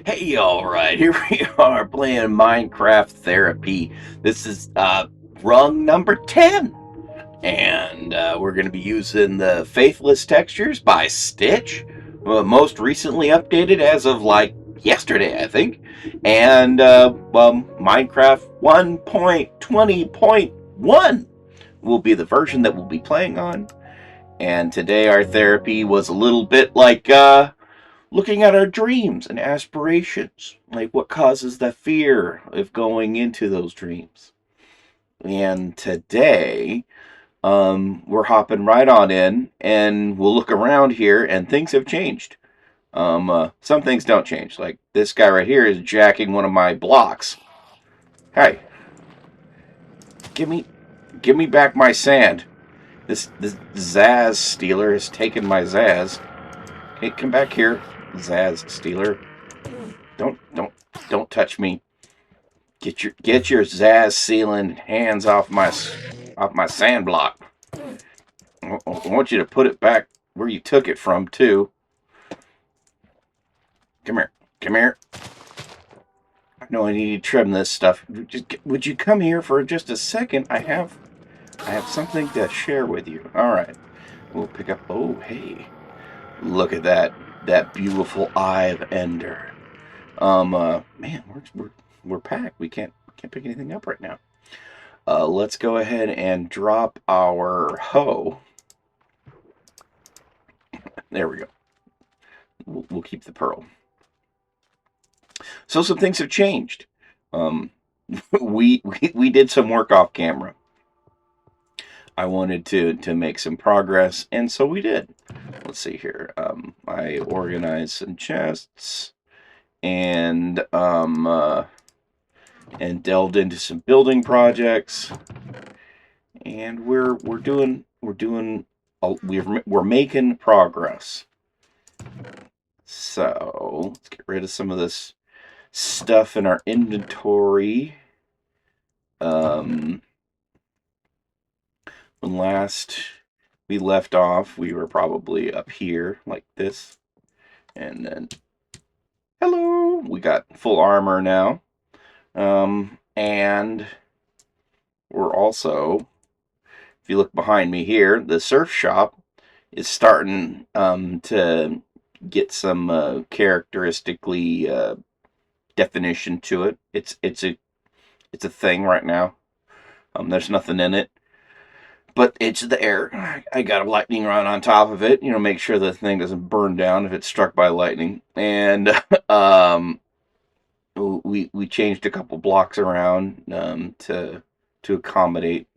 Hey, alright, here we are playing Minecraft Therapy. This is rung number 10. And we're going to be using the Faithless textures by Stitch. Most recently updated as of like yesterday, I think. And Minecraft 1.20.1 will be the version that we'll be playing on. And today our therapy was a little bit like looking at our dreams and aspirations, like what causes the fear of going into those dreams. And today, we're hopping right on in, and we'll look around here, and things have changed. Some things don't change, like this guy right here is jacking one of my blocks. Hey, give me, give me back my sand. This Zaz stealer has taken my Zaz. Hey, come back here, Zaz stealer. Don't touch me. Get your Zaz sealing hands off my sand block. I want you to put it back where you took it from too. Come here, come here. I know I need to trim this stuff. Would you come here for just a second? I have something to share with you. All right, we'll pick up. Oh, hey, look at that beautiful eye of Ender. Man, we're packed. We can't pick anything up right now. Let's go ahead and drop our hoe. There we go. We'll keep the pearl. So some things have changed. Um, we did some work off camera. I wanted to make some progress, and so we did. Let's see here. I organized some chests and delved into some building projects, and we're making progress. So let's get rid of some of this stuff in our inventory. When last we left off, we were probably up here like this. And then, hello, we got full armor now. And we're also, if you look behind me here, the surf shop is starting to get some characteristically definition to it. It's a thing right now. There's nothing in it, but it's there. I got a lightning rod on top of it. Make sure the thing doesn't burn down if it's struck by lightning. And we changed a couple blocks around to accommodate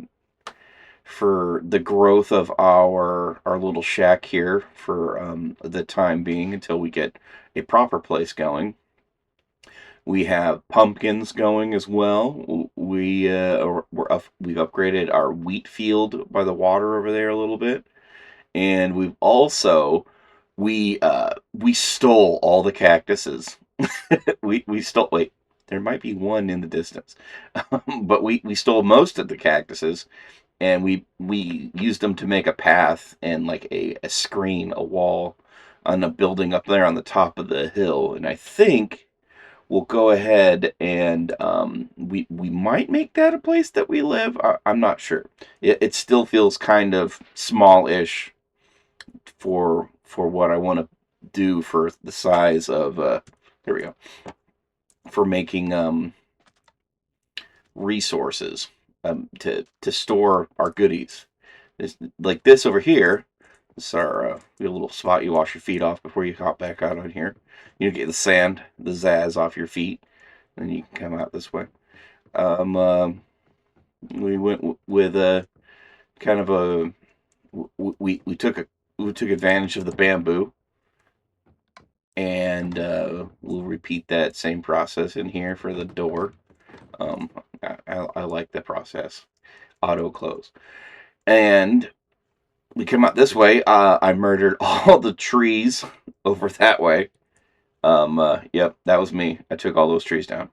for the growth of our little shack here for the time being until we get a proper place going. We have pumpkins going as well. We've upgraded our wheat field by the water over there a little bit, and we stole all the cactuses. We stole. Wait, there might be one in the distance, but we stole most of the cactuses, and we used them to make a path and like a screen, a wall on a building up there on the top of the hill. And I think we'll go ahead and we might make that a place that we live. I'm not sure. It still feels kind of small-ish for what I want to do for the size of. There we go. For making resources to store our goodies. Like this over here. This is our a little spot you wash your feet off before you hop back out on here. You get the sand, the zazz off your feet, and you can come out this way. Um, uh, we went with a kind of a we took advantage of the bamboo, and we'll repeat that same process in here for the door. Um, I like the process. Auto close. And we come out this way. I murdered all the trees over that way. Yep, that was me. I took all those trees down.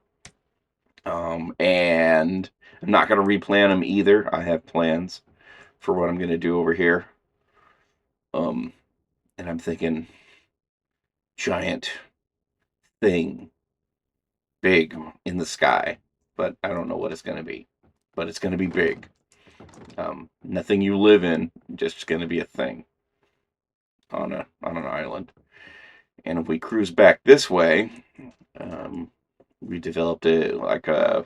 And I'm not going to replant them either. I have plans for what I'm going to do over here. Um, and I'm thinking giant thing big in the sky, but I don't know what it's going to be. But it's going to be big. Nothing you live in, just going to be a thing on an island. And if we cruise back this way, um, we developed a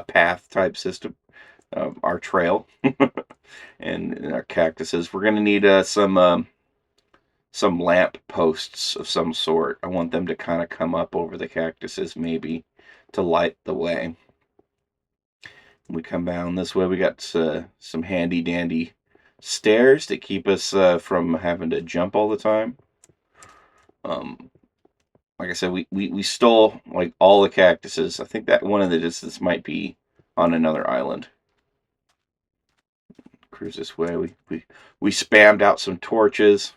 path type system, our trail, and our cactuses. We're going to need some lamp posts of some sort. I want them to kind of come up over the cactuses, maybe, to light the way. We come down this way. We got some handy dandy stairs to keep us from having to jump all the time. Um, like I said, we stole like all the cactuses. I think that one of the distance might be on another island. Cruise this way. We spammed out some torches.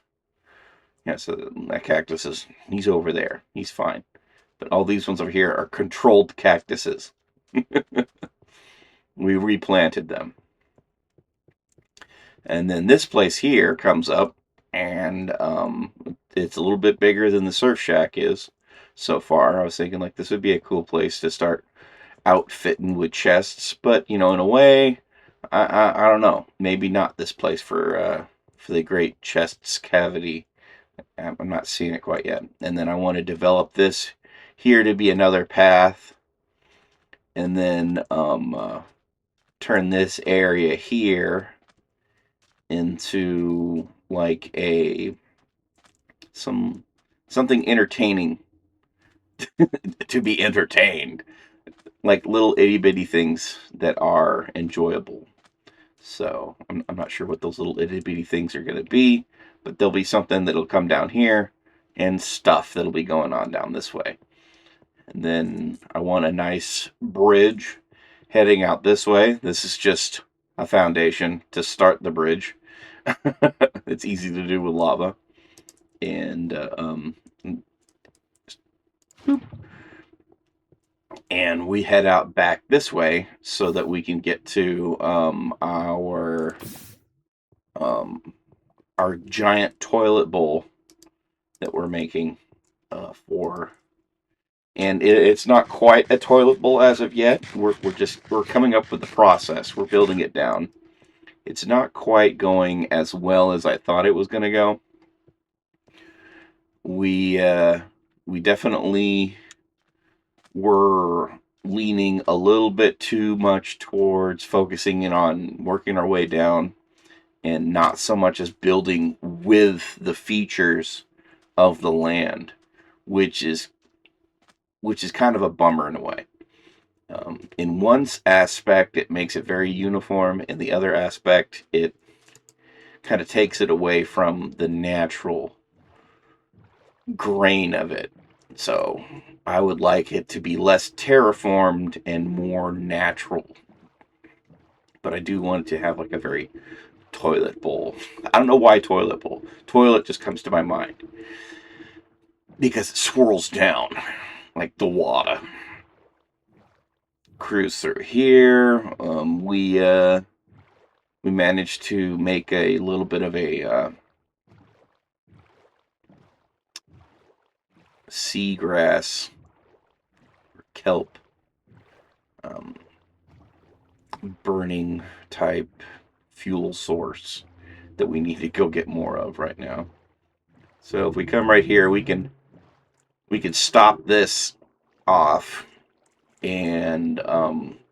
Yeah, so that cactus he's over there. He's fine. But all these ones over here are controlled cactuses. We replanted them. And then this place here comes up, and it's a little bit bigger than the surf shack is so far. I was thinking like this would be a cool place to start outfitting with chests, but in a way, I don't know. Maybe not this place for the great chests cavity. I'm not seeing it quite yet. And then I want to develop this here to be another path, and then turn this area here into like something entertaining to be entertained, like little itty bitty things that are enjoyable. So I'm not sure what those little itty bitty things are going to be, but there'll be something that'll come down here and stuff that'll be going on down this way. And then I want a nice bridge heading out this way. This is just a foundation to start the bridge. It's easy to do with lava. And we head out back this way so that we can get to um, our giant toilet bowl that we're making for. And it's not quite a toilet bowl as of yet. We're coming up with the process. We're building it down. It's not quite going as well as I thought it was going to go. We definitely were leaning a little bit too much towards focusing in on working our way down and not so much as building with the features of the land, which is kind of a bummer in a way. In one aspect, it makes it very uniform. In the other aspect, it kind of takes it away from the natural grain of it. So I would like it to be less terraformed and more natural. But I do want it to have like a very toilet bowl. I don't know why toilet bowl. Toilet just comes to my mind because it swirls down like the water. Cruise through here. We managed to make a little bit of a seagrass kelp burning type fuel source that we need to go get more of right now. So if we come right here, we can stop this off, and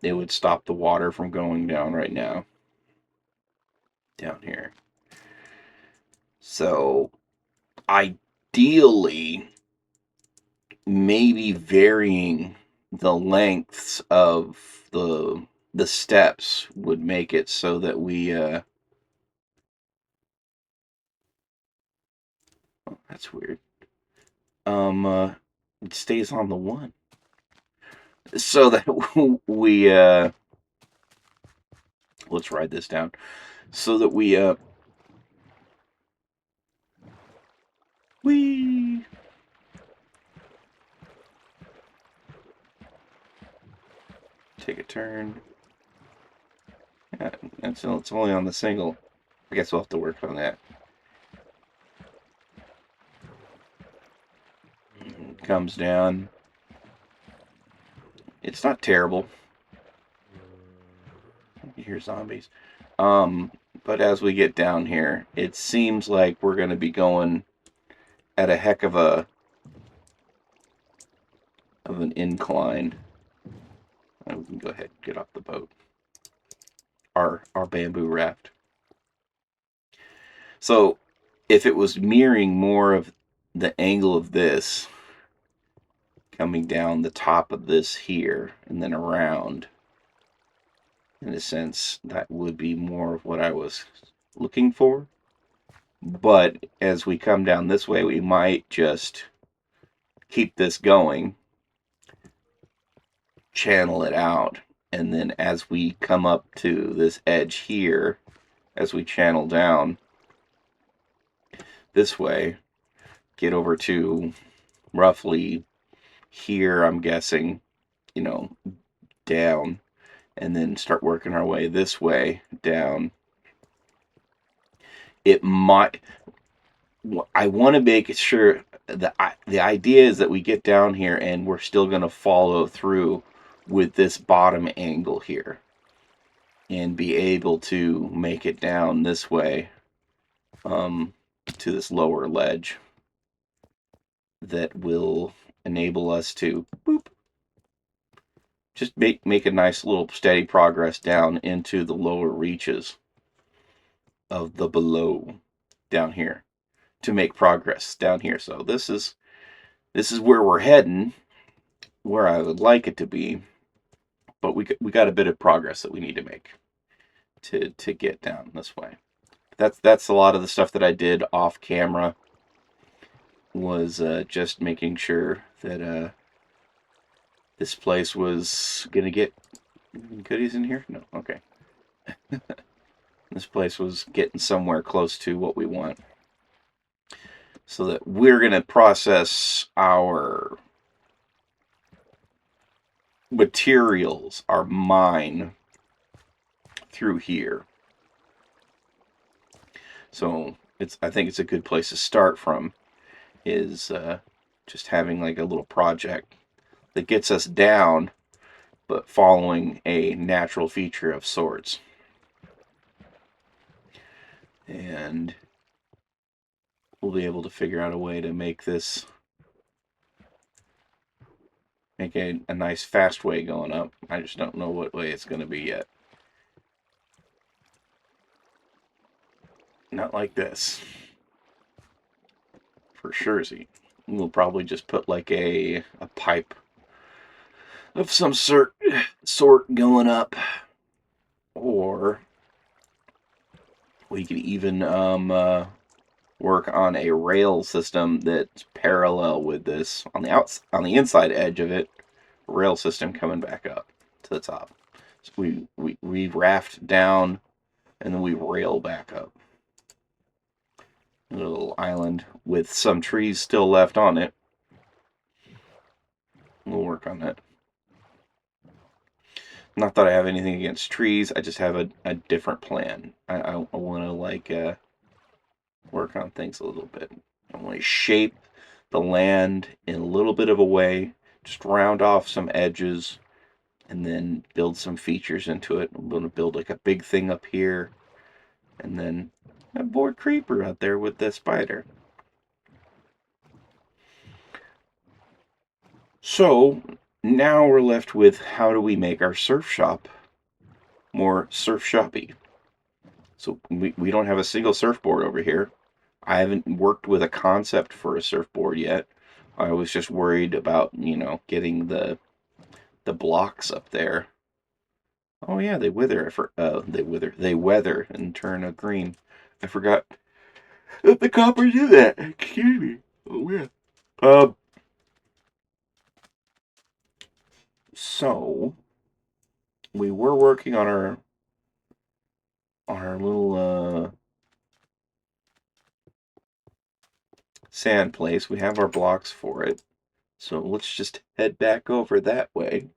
it would stop the water from going down right now down here. So ideally, maybe varying the lengths of the steps would make it so that we oh, that's weird. It stays on the one. So that we let's write this down. So that we take a turn. Yeah, it's only on the single. I guess we'll have to work on that. comes down. It's not terrible. You hear zombies. But as we get down here, it seems like we're going to be going at a heck of an incline. We can go ahead and get off the boat. Our bamboo raft. So if it was mirroring more of the angle of this coming down the top of this here and then around, in a sense, that would be more of what I was looking for. But as we come down this way, we might just keep this going, channel it out, and then as we come up to this edge here, as we channel down this way, get over to roughly here, I'm guessing, down, and then start working our way this way down. It might, I want to make sure that the idea is that we get down here and we're still going to follow through with this bottom angle here and be able to make it down this way to this lower ledge that will enable us to just make a nice little steady progress down into the lower reaches of the below down here to make progress down here. So this is where we're heading, where I would like it to be, but we got a bit of progress that we need to make to get down this way. That's a lot of the stuff that I did off camera, was just making sure that this place was gonna get goodies in here. No, okay. This place was getting somewhere close to what we want, so that we're gonna process our materials, our mine, through here. So I think it's a good place to start from, is just having like a little project that gets us down, but following a natural feature of sorts. And we'll be able to figure out a way to make this, make a nice fast way going up. I just don't know what way it's going to be yet. Not like this. For sure, see. We'll probably just put like a pipe of some sort going up. Or we could even work on a rail system that's parallel with this on the inside edge of it. Rail system coming back up to the top. So we raft down and then we rail back up. A little island with some trees still left on it. We'll work on that. Not that I have anything against trees, I just have a different plan. I want to like work on things a little bit. I want to shape the land in a little bit of a way, just round off some edges, and then build some features into it. I'm going to build like a big thing up here, and then a board creeper out there with the spider. So now we're left with, how do we make our surf shop more surf shoppy? So we don't have a single surfboard over here. I haven't worked with a concept for a surfboard yet. I was just worried about, getting the blocks up there. Oh yeah, they wither. They weather and turn a green. I forgot that the copper do that. Excuse me. Oh yeah. So we were working on our little sand place. We have our blocks for it. So let's just head back over that way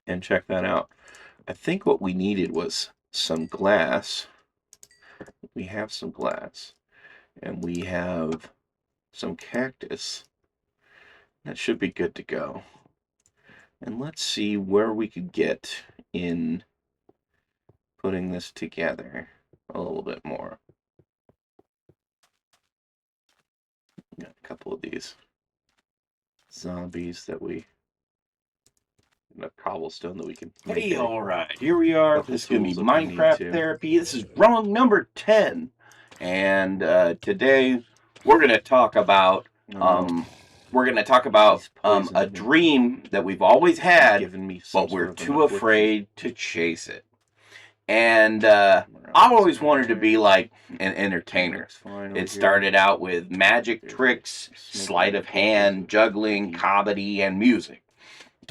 and check that out. I think what we needed was some glass. We have some glass. And we have some cactus. That should be good to go. And let's see where we could get in putting this together a little bit more. Got a couple of these zombies that we enough cobblestone that we can make. Hey, all right, here we are. This is going to be Minecraft therapy. This is Rung number 10, and today we're going to talk about a dream that we've always had, but we're too afraid to chase it. And I always wanted to be like an entertainer. It started out with magic tricks, sleight of hand, juggling, comedy, and music.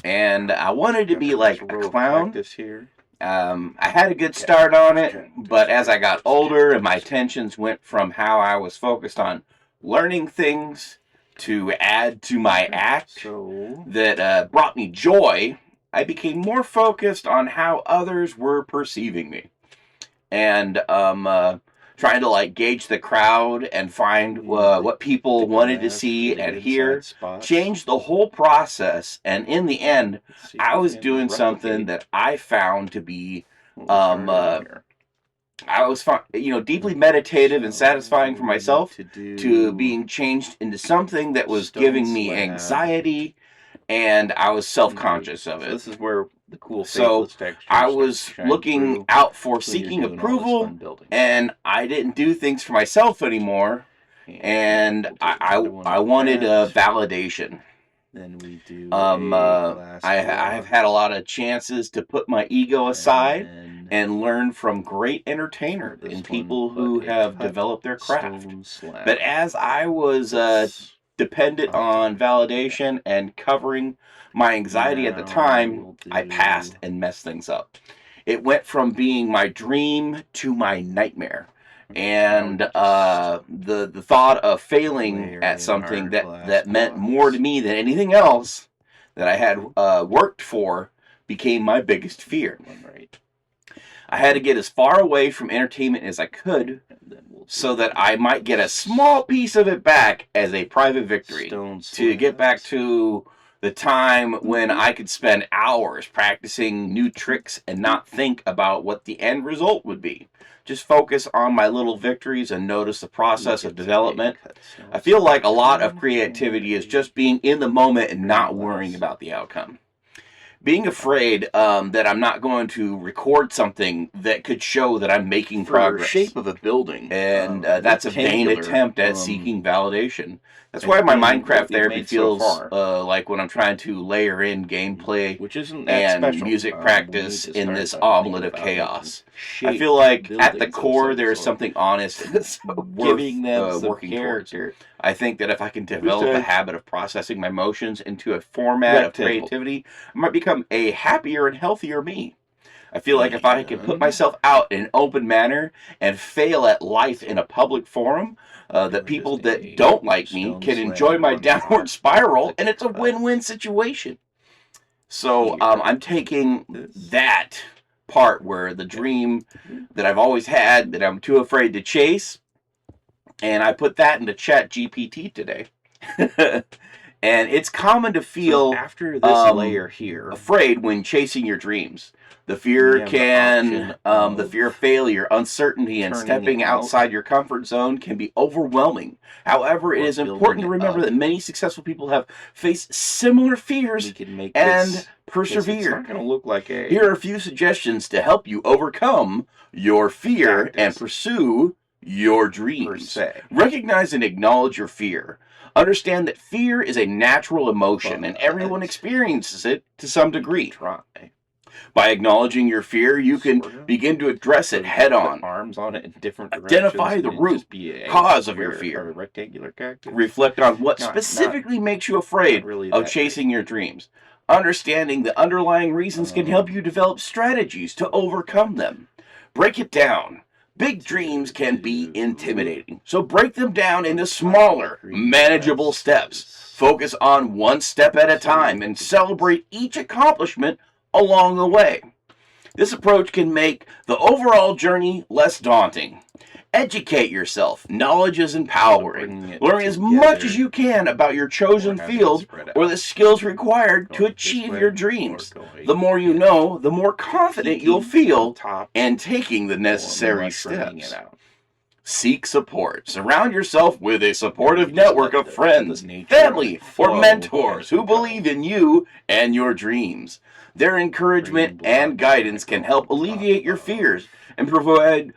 And I wanted to be like a clown. I had a good start on it, but as I got older and my attentions went from how I was focused on learning things to add to my act that brought me joy, I became more focused on how others were perceiving me. And trying to like gauge the crowd and find what people wanted to see and hear, changed the whole process. And in the end, I was doing something that I found to be I was deeply meditative and satisfying for myself, to being changed into something that was giving me anxiety, and I was self-conscious of it. This is where the cool Faithless texture. I was looking out for seeking approval, and I didn't do things for myself anymore, and I wanted validation. Then we do. I've had a lot of chances to put my ego aside and learn from great entertainers and people who have developed their craft. But as I was dependent on validation and covering my anxiety at the time, I passed and messed things up. It went from being my dream to my nightmare. And the thought of failing at something that meant more to me than anything else that I had worked for became my biggest fear. I had to get as far away from entertainment as I could so that I might get a small piece of it back as a private victory, to get back to the time when I could spend hours practicing new tricks and not think about what the end result would be. Just focus on my little victories and notice the process of development. I feel like a lot of creativity is just being in the moment and not worrying about the outcome. Being afraid that I'm not going to record something that could show that I'm making progress. Shape of a building. And that's a vain attempt at seeking validation. That's why my Minecraft therapy feels like when I'm trying to layer in gameplay and music practice in this omelet of chaos. I feel like at the core there is something honest giving them working character. I think that if I can develop a habit of processing my emotions into a format of creativity, I might become a happier and healthier me. I feel like if I can put myself out in an open manner and fail at life in a public forum, that people that don't like me can enjoy my downward spiral, and it's a win-win situation. So I'm taking that part where the dream that I've always had that I'm too afraid to chase, and I put that into Chat GPT today. And it's common to feel after this layer here afraid when chasing your dreams. The fear the fear of failure, uncertainty, and stepping outside your comfort zone can be overwhelming. However, it is important to remember that many successful people have faced similar fears and persevered. Here are a few suggestions to help you overcome your fear and pursue your dreams. Recognize and acknowledge your fear. Understand that fear is a natural emotion, and everyone experiences it to some degree. By acknowledging your fear, you can begin to address it head on. Identify the root cause of your fear. Reflect on what specifically makes you afraid of chasing your dreams. Understanding the underlying reasons can help you develop strategies to overcome them. Break it down. Big dreams can be intimidating, so break them down into smaller, manageable steps. Focus on one step at a time and celebrate each accomplishment along the way. This approach can make the overall journey less daunting. Educate yourself. Knowledge is empowering. Learn as much as you can about your chosen field or the skills required to achieve your dreams. The more you know, the more confident you'll feel in taking the necessary steps. Seek support. Surround yourself with a supportive network of friends, family, or mentors who believe in you and your dreams. Their encouragement and guidance can help alleviate your fears and provide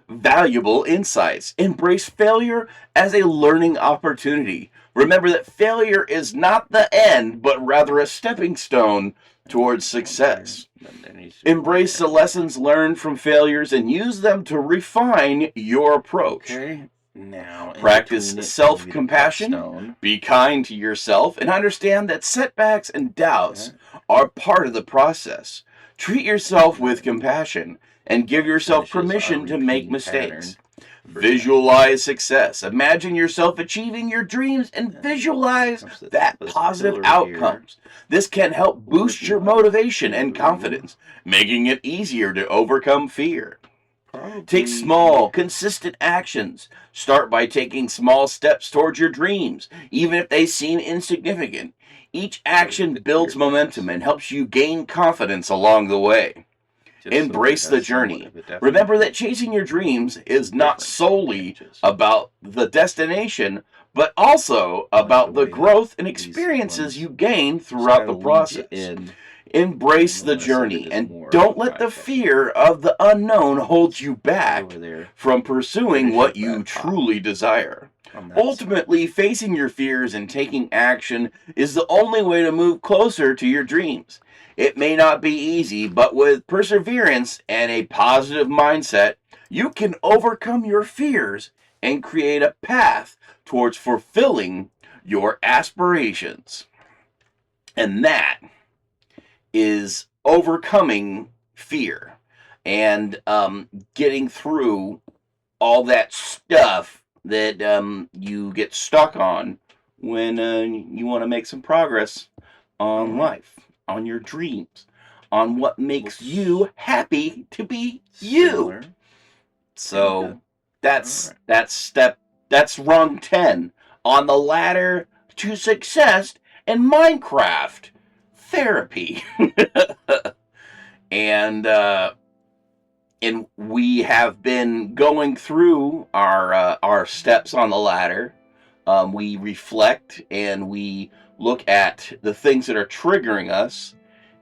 valuable insights. Embrace failure as a learning opportunity. Remember that failure is not the end, but rather a stepping stone towards success. Embrace the lessons learned from failures and use them to refine your approach. Now, practice self-compassion, be kind to yourself, and understand that setbacks and doubts are part of the process. Treat yourself with compassion and give yourself permission to make mistakes. Visualize success. Imagine yourself achieving your dreams and visualize that positive outcomes. This can help boost your motivation and confidence, making it easier to overcome fear. Take small, consistent actions. Start by taking small steps towards your dreams, even if they seem insignificant. Each action builds momentum and helps you gain confidence along the way. Embrace the journey. Remember that chasing your dreams is not solely about the destination, but also about the growth and experiences you gain throughout the process. Embrace the journey and don't let the fear of the unknown hold you back from pursuing what you truly desire. Ultimately, facing your fears and taking action is the only way to move closer to your dreams. It may not be easy, but with perseverance and a positive mindset, you can overcome your fears and create a path towards fulfilling your aspirations. And that is overcoming fear and getting through all that stuff that you get stuck on when you want to make some progress on life, on your dreams, on what makes you happy to be you. So that's rung 10 on the ladder to success in Minecraft therapy. and we have been going through our steps on the ladder. We reflect and we look at the things that are triggering us,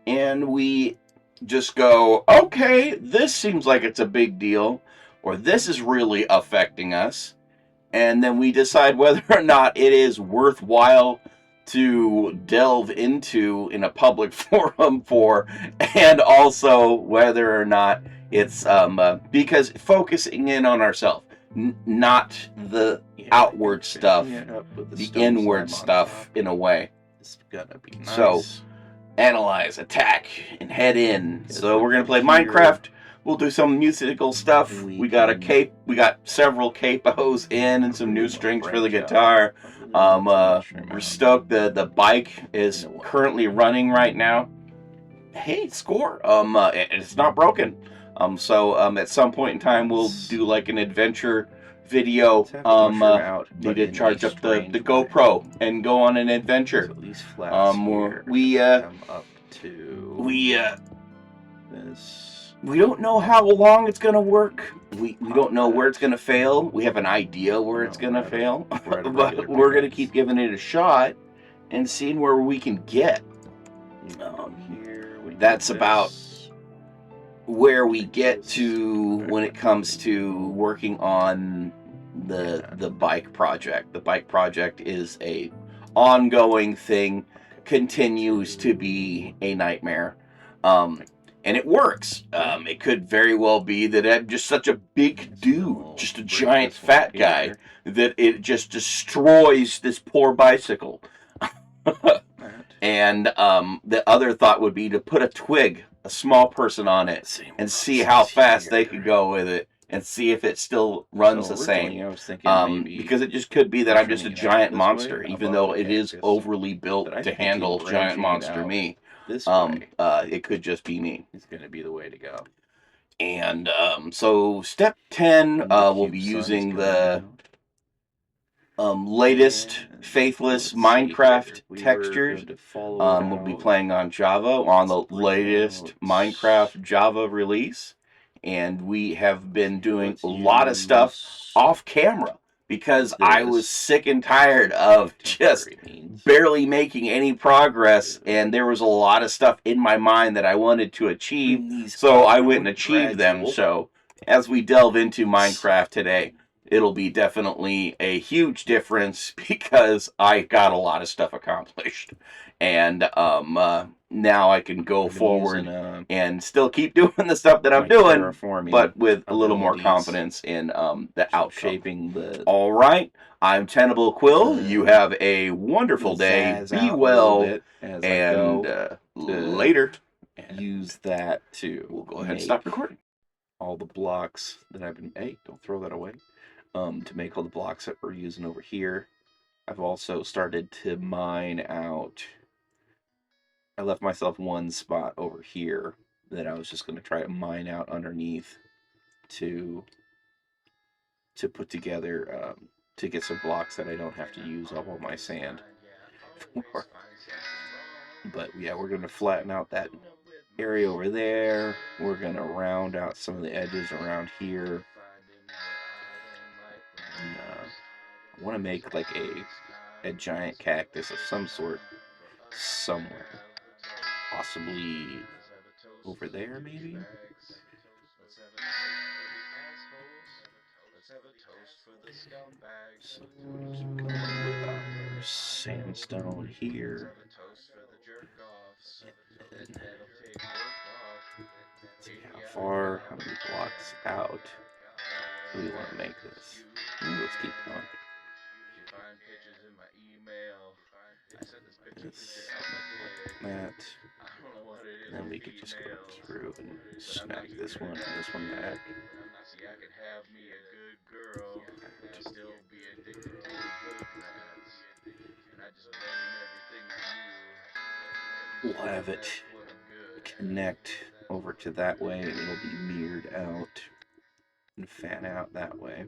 and we just go, okay, this seems like it's a big deal, or this is really affecting us, and then we decide whether or not it is worthwhile to delve into in a public forum for, and also whether or not it's because focusing in on ourselves, not the outward stuff, the inward stuff in a way. It's gonna be nice. So analyze, attack, and head in. So we're gonna play Minecraft. We'll do some musical stuff. We got a cape. We got several capos in and some new strings for the guitar. We're stoked. The bike is currently running right now. Hey, score. It's not broken. So at some point in time we'll do like an adventure video. Need to charge up the GoPro and go on an adventure. We don't know how long it's going to work. We don't know where it's going to fail. We have an idea where it's going to fail. But we're going to keep giving it a shot and seeing where we can get. That's about where we get to when it comes to working on the bike project. The bike project is a ongoing thing, continues to be a nightmare. And it works. It could very well be that I'm just such a big dude, just a giant fat guy, that it just destroys this poor bicycle. And the other thought would be to put a twig, a small person on it, and see how fast they could go with it, and see if it still runs the same. I was thinking because it just could be that I'm just a giant monster, even though it is overly built to handle giant monster me. It could just be me. It's going to be the way to go. And so step 10, we'll be using the latest Faithless Minecraft textures. We'll be playing on Java on the latest Minecraft Java release. And we have been doing a lot of stuff off camera because I was sick and tired of just barely making any progress, and there was a lot of stuff in my mind that I wanted to achieve, so I went and achieved them. So as we delve into Minecraft today, it'll be definitely a huge difference because I got a lot of stuff accomplished, and now I can go forward and still keep doing the stuff that I'm doing, but with a little more confidence in the outcome. All right, I'm Tenable Quill. You have a wonderful day. Be well, and later. Use that to We'll go ahead and stop recording. all the blocks that I've been. Hey, don't throw that away. To make all the blocks that we're using over here. I've also started to mine out. I left myself one spot over here that I was just going to try to mine out underneath to put together to get some blocks that I don't have to use all my sand for. But yeah, we're going to flatten out that area over there. We're going to round out some of the edges around here. And, I want to make like a giant cactus of some sort somewhere. Possibly over there, maybe? So we keep going with our sandstone here. And then, let's see how many blocks out do we want to make this? Let's keep going. That. And then we could just go through and snap this one and this one back. We'll have it connect over to that way, and it'll be mirrored out and fan out that way.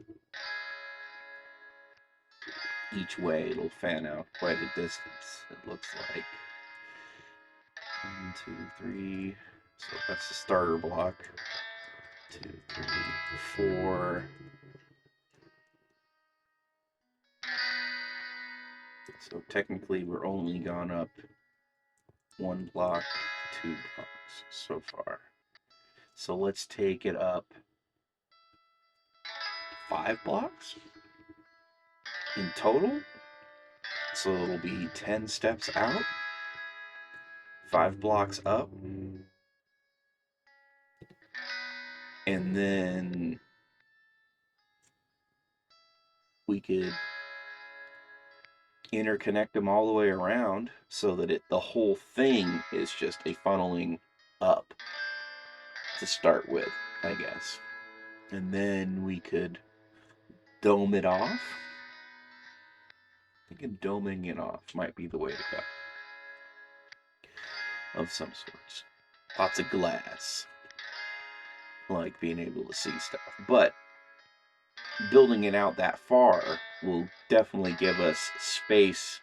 Each way it'll fan out quite a distance, it looks like. 1, 2, 3. So that's the starter block. 2, 3, 4. So technically we're only gone up 1 block, 2 blocks so far. So let's take it up 5 blocks in total. So it'll be 10 steps out, 5 blocks up, and then we could interconnect them all the way around so that the whole thing is just a funneling up to start with, I guess. And then we could dome it off. I think doming it off might be the way to go. Of some sorts. Lots of glass. Like being able to see stuff. But building it out that far will definitely give us space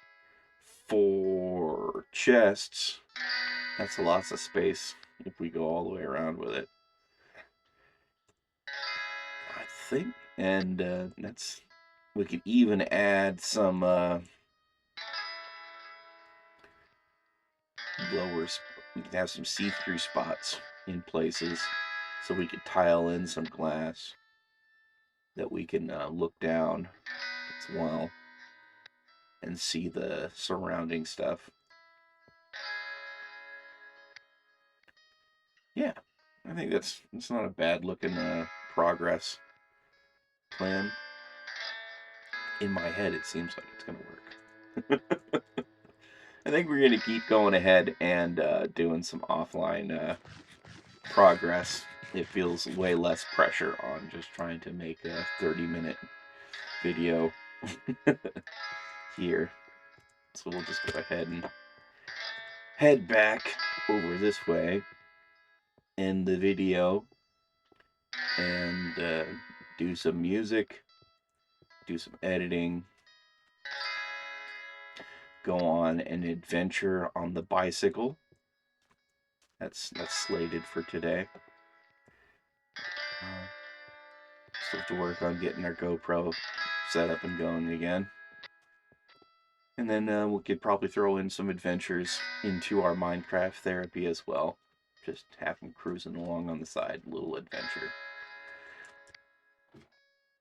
for chests. That's lots of space if we go all the way around with it, I think. And we could even add some we could have some see-through spots in places, so we could tile in some glass that we can look down as well and see the surrounding stuff. Yeah, I think it's not a bad looking progress plan. In my head, it seems like it's going to work. I think we're going to keep going ahead and doing some offline progress. It feels way less pressure on just trying to make a 30-minute video here. So we'll just go ahead and head back over this way, end the video, and do some music, do some editing, go on an adventure on the bicycle. That's slated for today. Still have to work on getting our GoPro set up and going again. And then we could probably throw in some adventures into our Minecraft therapy as well. Just have them cruising along on the side, little adventure.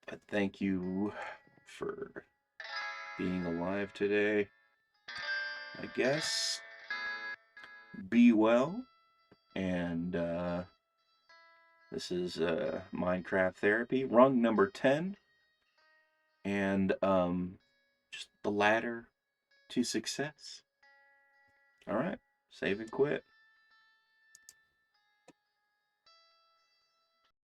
But thank you for being alive today. I guess. Be well. And this is Minecraft therapy, rung number 10. And just the ladder to success. All right, save and quit.